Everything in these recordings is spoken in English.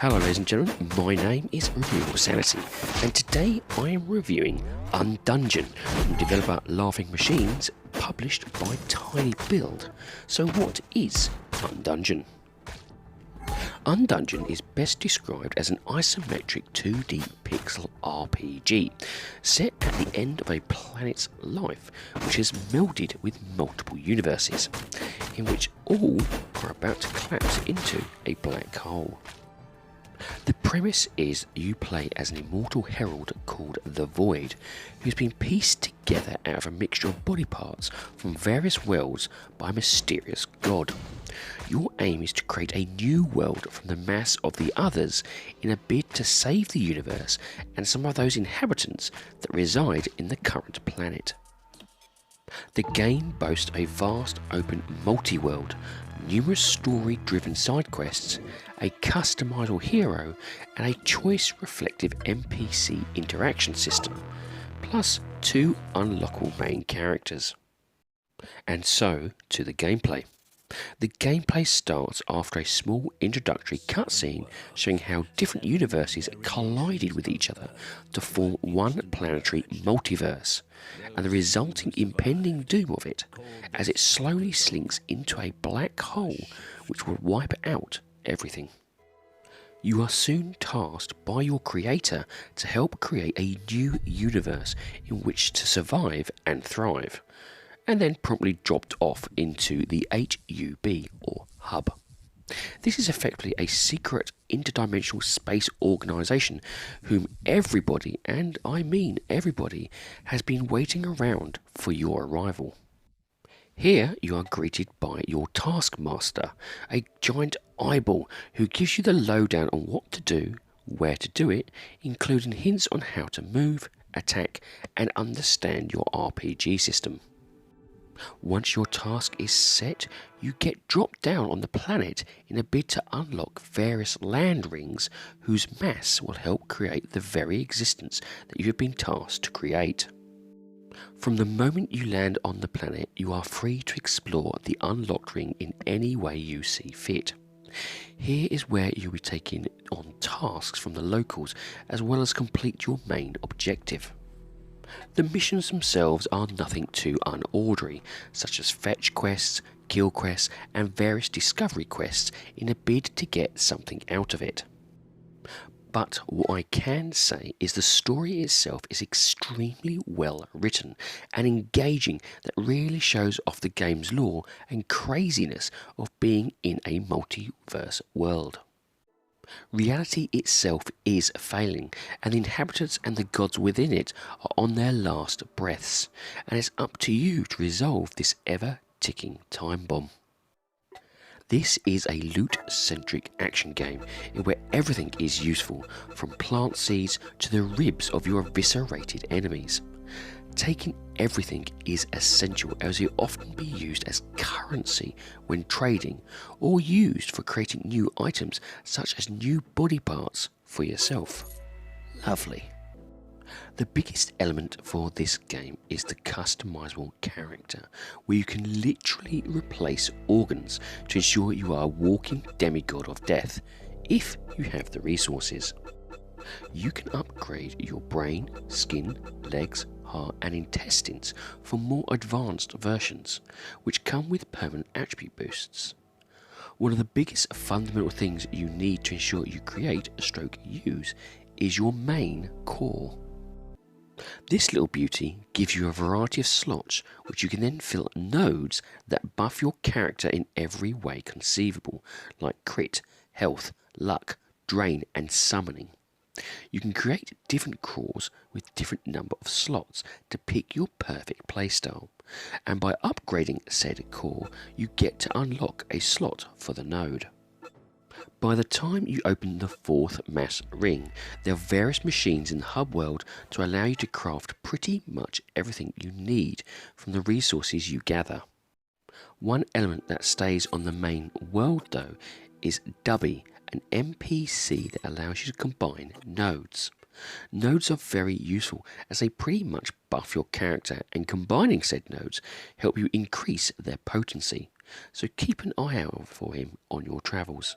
Hello ladies and gentlemen, my name is RemovableSanity, and today I am reviewing Undungeon from developer Laughing Machines, published by Tiny Build. So what is Undungeon? Undungeon is best described as an isometric 2D pixel RPG, set at the end of a planet's life which is melded with multiple universes, in which all are about to collapse into a black hole. The premise is you play as an immortal herald called the Void, who's been pieced together out of a mixture of body parts from various worlds by a mysterious god. Your aim is to create a new world from the mass of the others in a bid to save the universe and some of those inhabitants that reside in the current planet. The game boasts a vast open multi-world, numerous story-driven side quests, a customizable hero, and a choice-reflective NPC interaction system, plus 2 unlockable main characters. And so, to the gameplay. The gameplay starts after a small introductory cutscene showing how different universes collided with each other to form one planetary multiverse, and the resulting impending doom of it, as it slowly slinks into a black hole which will wipe out everything. You are soon tasked by your creator to help create a new universe in which to survive and thrive, and then promptly dropped off into the HUB, or Hub. This is effectively a secret interdimensional space organisation whom everybody, and I mean everybody, has been waiting around for your arrival. Here you are greeted by your taskmaster, a giant eyeball who gives you the lowdown on what to do, where to do it, including hints on how to move, attack, and understand your RPG system. Once your task is set, you get dropped down on the planet in a bid to unlock various land rings whose mass will help create the very existence that you have been tasked to create. From the moment you land on the planet, you are free to explore the unlocked ring in any way you see fit. Here is where you'll be taking on tasks from the locals as well as complete your main objective. The missions themselves are nothing too unordinary, such as fetch quests, kill quests, and various discovery quests in a bid to get something out of it. But what I can say is the story itself is extremely well written and engaging, that really shows off the game's lore and craziness of being in a multiverse world. Reality itself is failing, and the inhabitants and the gods within it are on their last breaths, and it's up to you to resolve this ever-ticking time bomb. This is a loot-centric action game in where everything is useful, from plant seeds to the ribs of your eviscerated enemies. Taking everything is essential, as it often be used as currency when trading, or used for creating new items such as new body parts for yourself. Lovely. The biggest element for this game is the customizable character, where you can literally replace organs to ensure you are a walking demigod of death, if you have the resources. You can upgrade your brain, skin, legs, heart and intestines for more advanced versions, which come with permanent attribute boosts. One of the biggest fundamental things you need to ensure you create / use is your main core. This little beauty gives you a variety of slots which you can then fill nodes that buff your character in every way conceivable, like crit, health, luck, drain and summoning. You can create different cores with different number of slots to pick your perfect playstyle, and by upgrading said core you get to unlock a slot for the node. By the time you open the 4th mass ring, there are various machines in the hub world to allow you to craft pretty much everything you need from the resources you gather. One element that stays on the main world though is Dubby, an NPC that allows you to combine nodes. Nodes are very useful as they pretty much buff your character, and combining said nodes help you increase their potency, so keep an eye out for him on your travels.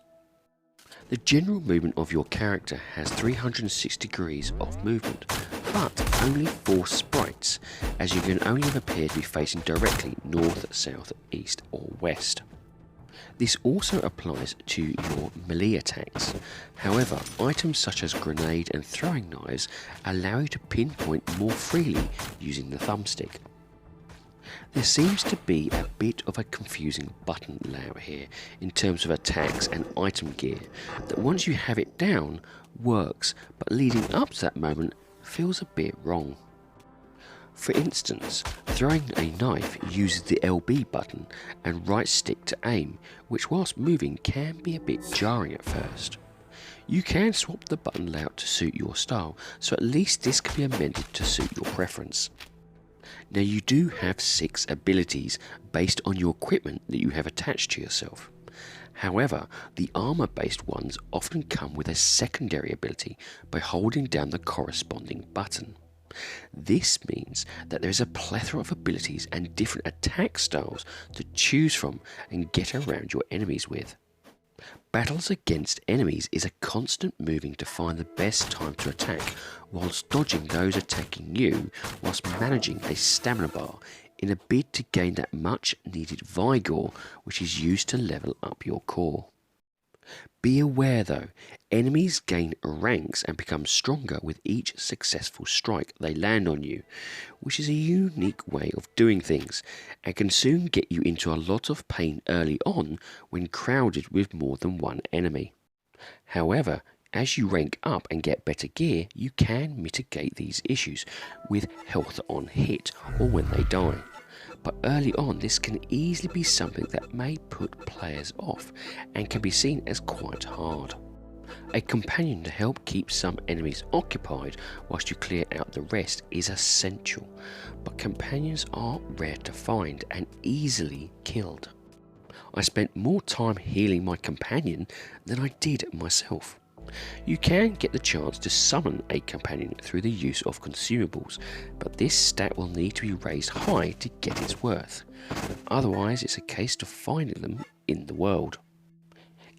The general movement of your character has 360 degrees of movement, but only 4 sprites, as you can only appear to be facing directly north, south, east or west. This also applies to your melee attacks. However, items such as grenade and throwing knives allow you to pinpoint more freely using the thumbstick. There seems to be a bit of a confusing button layout here in terms of attacks and item gear that once you have it down works, but leading up to that moment feels a bit wrong. For instance, throwing a knife uses the LB button and right stick to aim, which whilst moving can be a bit jarring at first. You can swap the button layout to suit your style, so at least this can be amended to suit your preference. Now you do have 6 abilities based on your equipment that you have attached to yourself. However, the armor based ones often come with a secondary ability by holding down the corresponding button. This means that there is a plethora of abilities and different attack styles to choose from and get around your enemies with. Battles against enemies is a constant moving to find the best time to attack, whilst dodging those attacking you, whilst managing a stamina bar in a bid to gain that much needed vigor which is used to level up your core. Be aware though, enemies gain ranks and become stronger with each successful strike they land on you, which is a unique way of doing things and can soon get you into a lot of pain early on when crowded with more than one enemy. However, as you rank up and get better gear, you can mitigate these issues with health on hit or when they die. But early on this can easily be something that may put players off and can be seen as quite hard. A companion to help keep some enemies occupied whilst you clear out the rest is essential, but companions are rare to find and easily killed. I spent more time healing my companion than I did myself. You can get the chance to summon a companion through the use of consumables, but this stat will need to be raised high to get its worth. Otherwise, it's a case of finding them in the world.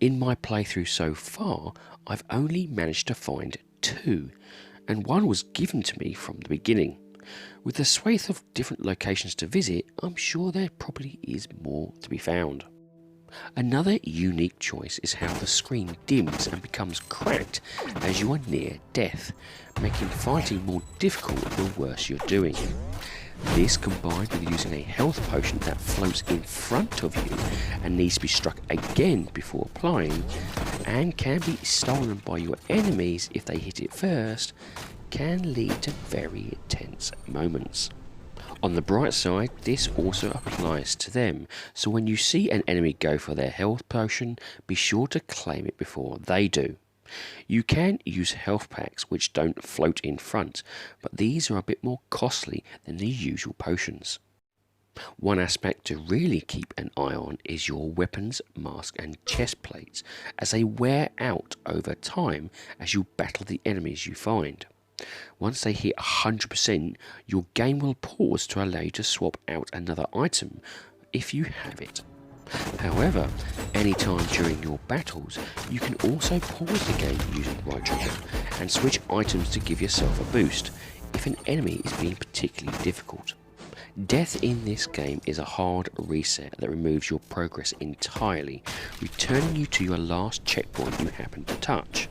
In my playthrough so far, I've only managed to find 2, and one was given to me from the beginning. With a swathe of different locations to visit, I'm sure there probably is more to be found. Another unique choice is how the screen dims and becomes cracked as you are near death, making fighting more difficult the worse you're doing. This combined with using a health potion that floats in front of you and needs to be struck again before applying, and can be stolen by your enemies if they hit it first, can lead to very tense moments. On the bright side, this also applies to them, so when you see an enemy go for their health potion, be sure to claim it before they do. You can use health packs which don't float in front, but these are a bit more costly than the usual potions. One aspect to really keep an eye on is your weapons, mask and chest plates, as they wear out over time as you battle the enemies you find. Once they hit 100%, your game will pause to allow you to swap out another item if you have it. However, anytime during your battles, you can also pause the game using right trigger and switch items to give yourself a boost if an enemy is being particularly difficult. Death in this game is a hard reset that removes your progress entirely, returning you to your last checkpoint you happen to touch.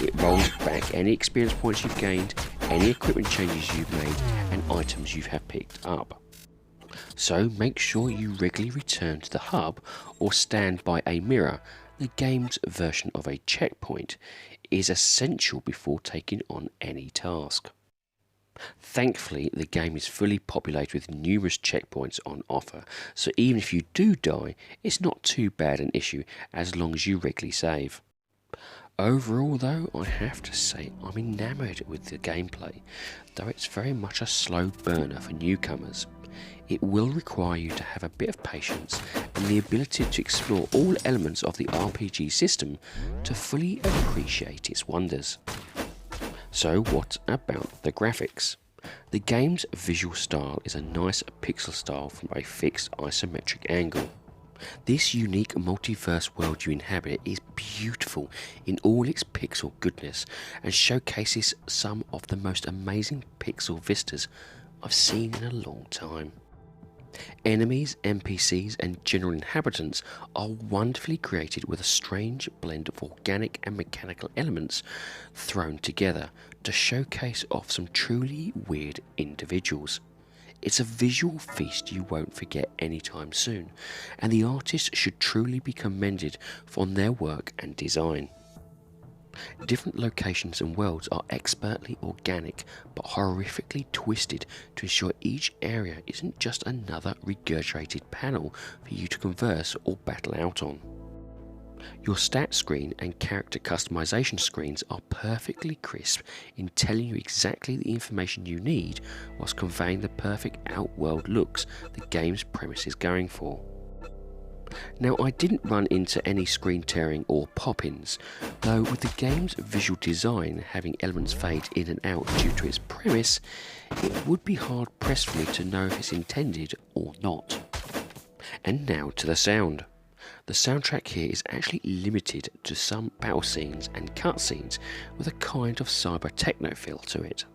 It rolls back any experience points you've gained, any equipment changes you've made, and items you have picked up. So make sure you regularly return to the hub or stand by a mirror. The game's version of a checkpoint is essential before taking on any task. Thankfully, the game is fully populated with numerous checkpoints on offer, so even if you do die, it's not too bad an issue as long as you regularly save. Overall though, I have to say I'm enamoured with the gameplay, though it's very much a slow burner for newcomers. It will require you to have a bit of patience and the ability to explore all elements of the RPG system to fully appreciate its wonders. So what about the graphics? The game's visual style is a nice pixel style from a fixed isometric angle. This unique multiverse world you inhabit is beautiful in all its pixel goodness and showcases some of the most amazing pixel vistas I've seen in a long time. Enemies, NPCs and general inhabitants are wonderfully created with a strange blend of organic and mechanical elements thrown together to showcase off some truly weird individuals. It's a visual feast you won't forget anytime soon, and the artists should truly be commended for their work and design. Different locations and worlds are expertly organic but horrifically twisted to ensure each area isn't just another regurgitated panel for you to converse or battle out on. Your stat screen and character customization screens are perfectly crisp in telling you exactly the information you need whilst conveying the perfect outworld looks the game's premise is going for. Now, I didn't run into any screen tearing or pop-ins, though with the game's visual design having elements fade in and out due to its premise, it would be hard pressed for me to know if it's intended or not. And now to the sound. The soundtrack here is actually limited to some battle scenes and cutscenes with a kind of cyber techno feel to it.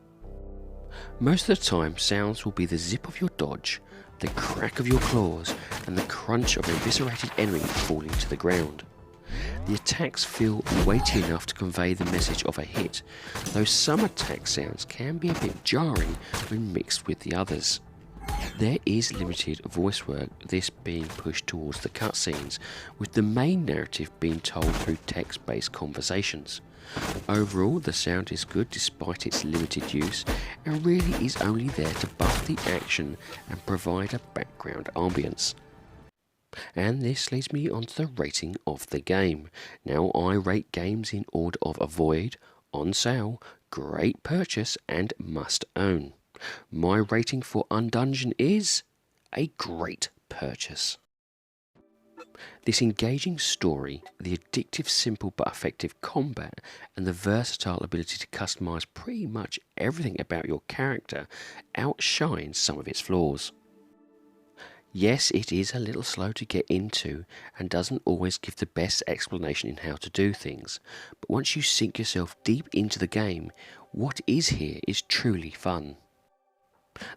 Most of the time, sounds will be the zip of your dodge, the crack of your claws, and the crunch of an eviscerated enemy falling to the ground. The attacks feel weighty enough to convey the message of a hit, though some attack sounds can be a bit jarring when mixed with the others. There is limited voice work, this being pushed towards the cutscenes, with the main narrative being told through text-based conversations. Overall, the sound is good despite its limited use, and really is only there to buff the action and provide a background ambience. And this leads me on to the rating of the game. Now, I rate games in order of avoid, on sale, great purchase and must own. My rating for Undungeon is a great purchase. This engaging story, the addictive simple but effective combat, and the versatile ability to customize pretty much everything about your character outshines some of its flaws. Yes, it is a little slow to get into and doesn't always give the best explanation in how to do things, but once you sink yourself deep into the game, what is here is truly fun.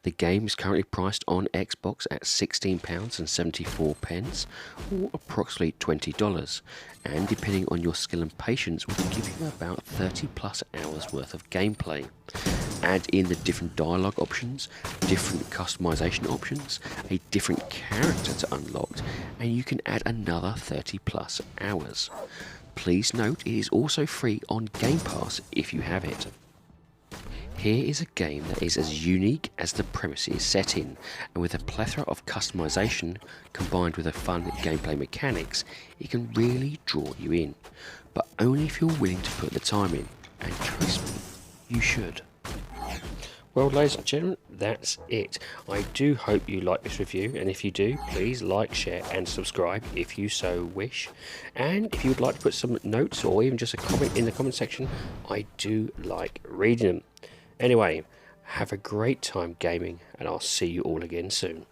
The game is currently priced on Xbox at £16.74, or approximately $20, and depending on your skill and patience will give you about 30 plus hours worth of gameplay. Add in the different dialogue options, different customization options, a different character to unlock, and you can add another 30 plus hours. Please note it is also free on Game Pass if you have it. Here is a game that is as unique as the premise is set in, and with a plethora of customization combined with a fun gameplay mechanics, it can really draw you in, but only if you're willing to put the time in, and trust me, you should. Well, ladies and gentlemen, that's it. I do hope you like this review, and if you do, please like, share and subscribe if you so wish. And if you would like to put some notes or even just a comment in the comment section, I do like reading them. Anyway, have a great time gaming, and I'll see you all again soon.